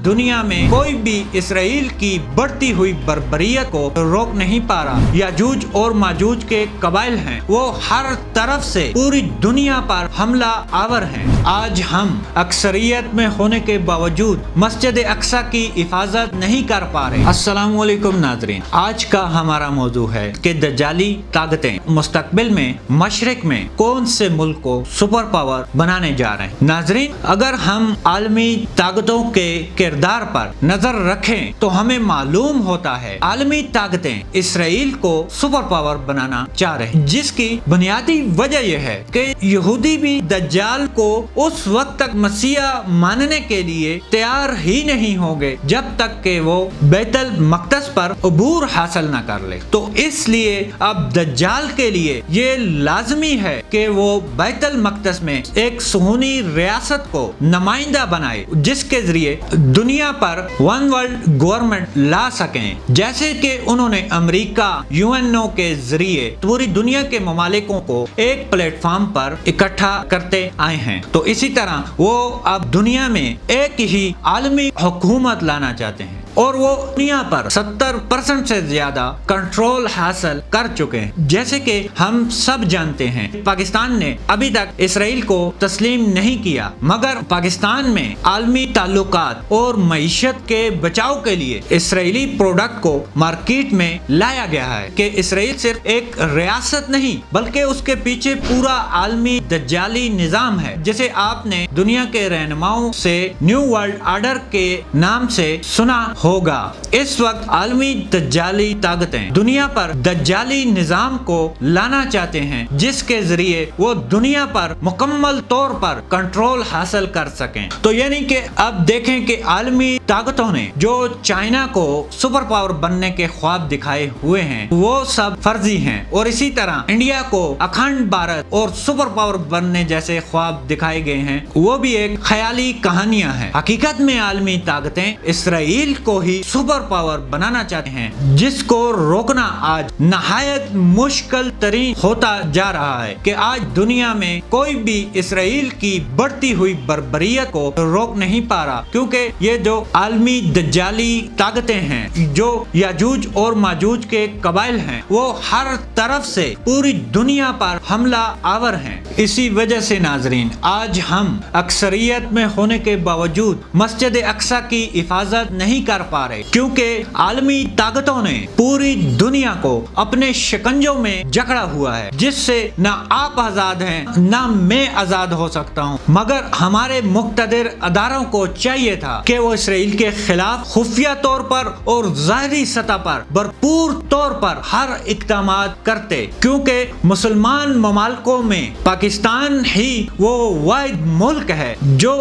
दुनिया में कोई भी इसराइल की बढ़ती हुई बर्बरियत को रोक नहीं पा रहा। याजूज और माजूज के कबाइल हैं, वो हर तरफ से पूरी दुनिया पर हमला आवर हैं। आज हम अक्सरियत में होने के बावजूद मस्जिद अक्सा की हिफाजत नहीं कर पा रहे। अस्सलाम वालेकुम नाज़रीन, आज का हमारा मौजू है कि दज्जाली ताकतें मुस्तकबिल में मशरिक में कौन से मुल्क को सुपर पावर बनाने जा रहे हैं। नाज़रीन, अगर हम आलमी ताकतों के किरदार पर नजर रखें तो हमें मालूम होता है आलमी ताकतें इसराइल को सुपर पावर बनाना चाह रहे हैं, जिसकी बुनियादी वजह यह है कि यहूदी भी दज्जाल को उस वक्त तक मसीहा मानने के लिए तैयार ही नहीं होंगे जब तक कि वो बैतुल मक़दस पर अबूर हासिल न कर ले। तो इसलिए अब दज्जाल के लिए ये लाजमी है कि वो बैतुल मक़दस में एक सुहूनी रियासत को नुमाइंदा बनाए, जिसके जरिए दुनिया पर वन वर्ल्ड गवर्नमेंट ला सकें, जैसे कि उन्होंने अमेरिका यूएनओ के जरिए पूरी दुनिया के ममालिकों को एक प्लेटफॉर्म पर इकट्ठा करते आए हैं। तो इसी तरह वो अब दुनिया में एक ही आलमी हुकूमत लाना चाहते हैं और वो दुनिया पर 70% से ज्यादा कंट्रोल हासिल कर चुके हैं। जैसे कि हम सब जानते हैं, पाकिस्तान ने अभी तक इसराइल को तस्लीम नहीं किया, मगर पाकिस्तान में आलमी ताल्लुकात और मईशत के बचाव के लिए इसराइली प्रोडक्ट को मार्केट में लाया गया है कि इसराइल सिर्फ एक रियासत नहीं बल्कि उसके पीछे पूरा आलमी दज्जाली निजाम है, जिसे आपने दुनिया के रहनुमाओं से न्यू वर्ल्ड ऑर्डर के नाम से सुना होगा। इस वक्त आलमी दज्जाली ताकतें दुनिया पर दज्जाली निजाम को लाना चाहते हैं, जिसके जरिए वो दुनिया पर मुकम्मल तौर पर कंट्रोल हासिल कर सकें। तो यानी कि अब देखें कि आलमी ताकतों ने जो चाइना को सुपर पावर बनने के ख्वाब दिखाए हुए हैं वो सब फर्जी हैं, और इसी तरह इंडिया को अखंड भारत और सुपर पावर बनने जैसे ख्वाब दिखाए गए हैं, वो भी एक ख्याली कहानियां हैं। हकीकत में आलमी ताकतें इसराइल को ही सुपर पावर बनाना चाहते हैं, जिसको रोकना आज नहायत मुश्किल तरीन होता जा रहा है कि आज दुनिया में कोई भी इसराइल की बढ़ती हुई बर्बरियत को रोक नहीं पा रहा, क्योंकि ये जो आलमी दज्जाली ताकतें हैं, जो याजूज और माजूज के कबाइल हैं, वो हर तरफ से पूरी दुनिया पर हमला आवर हैं। इसी वजह से नाजरीन, आज हम अक्सरियत में होने के बावजूद मस्जिद अक्सा की हिफाजत नहीं कर पा रहे, क्योंकि आलमी ताकतों ने पूरी दुनिया को अपने शिकंजों में जकड़ा हुआ है, जिससे ना आप आजाद हैं ना मैं आजाद हो सकता हूँ। मगर हमारे मुक्तदिर अदारों को चाहिए था कि वो इसराइल के खिलाफ खुफिया तौर पर और ज़ाहिरी सतह पर भरपूर तौर पर हर इक़दाम करते, क्योंकि मुसलमान ममालिकों में पाकिस्तान ही वो वाहिद मुल्क है जो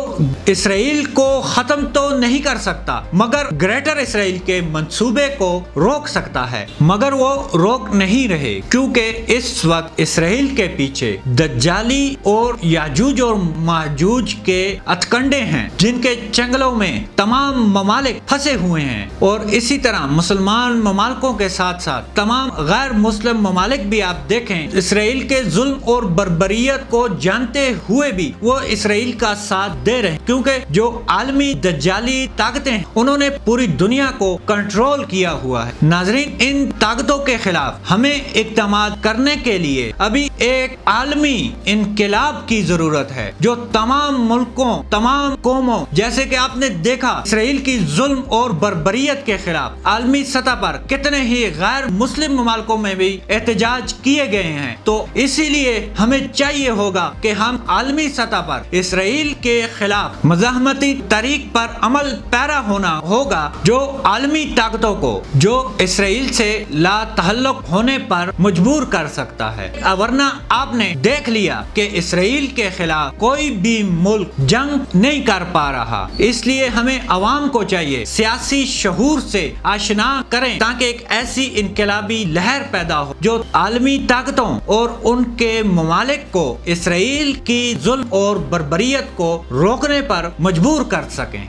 इसराइल को खत्म तो नहीं कर सकता मगर ग्रेटर इसराइल के मंसूबे को रोक सकता है। मगर वो रोक नहीं रहे, क्योंकि इस वक्त इसराइल के पीछे दज्जाली और याजूज और माजूज के हथकंडे हैं, जिनके चंगलों में तमाम ममालिक फंसे हुए हैं। और इसी तरह मुसलमान ममालिकों के साथ साथ तमाम गैर मुस्लिम ममालिक भी आप देखें, इसराइल के जुल्म और बर्बरियत को जानते हुए भी वो इसराइल का साथ दे रहे हैं, क्योंकि जो आलमी दज्जाली ताकतें हैं उन्होंने पूरी दुनिया को कंट्रोल किया हुआ है। नाजरीन, इन ताकतों के खिलाफ हमें इक़दाम करने के लिए अभी एक आलमी इनकलाब की जरूरत है, जो तमाम मुल्कों तमाम कौमों, जैसे कि आपने देखा इसराइल की जुल्म और बर्बरियत के खिलाफ आलमी सतह पर कितने ही गैर मुस्लिम ममालिकों में भी एहतजाज किए गए हैं। तो इसीलिए हमें चाहिए होगा कि हम आलमी सतह पर इसराइल के खिलाफ मज़ाहमती तरीक पर अमल पैरा होना होगा, जो आलमी ताकतों को जो इसराइल से ला तहल्लुक होने पर मजबूर कर सकता है। वरना आपने देख लिया कि इसराइल के खिलाफ कोई भी मुल्क जंग नहीं कर पा रहा। इसलिए हमें अवाम को चाहिए सियासी शऊर से आशना करें, ताकि एक ऐसी इनकलाबी लहर पैदा हो जो आलमी ताकतों और उनके ममालिक को इसराइल की जुल्म और बर्बरियत को रोकने पर मजबूर कर सकें।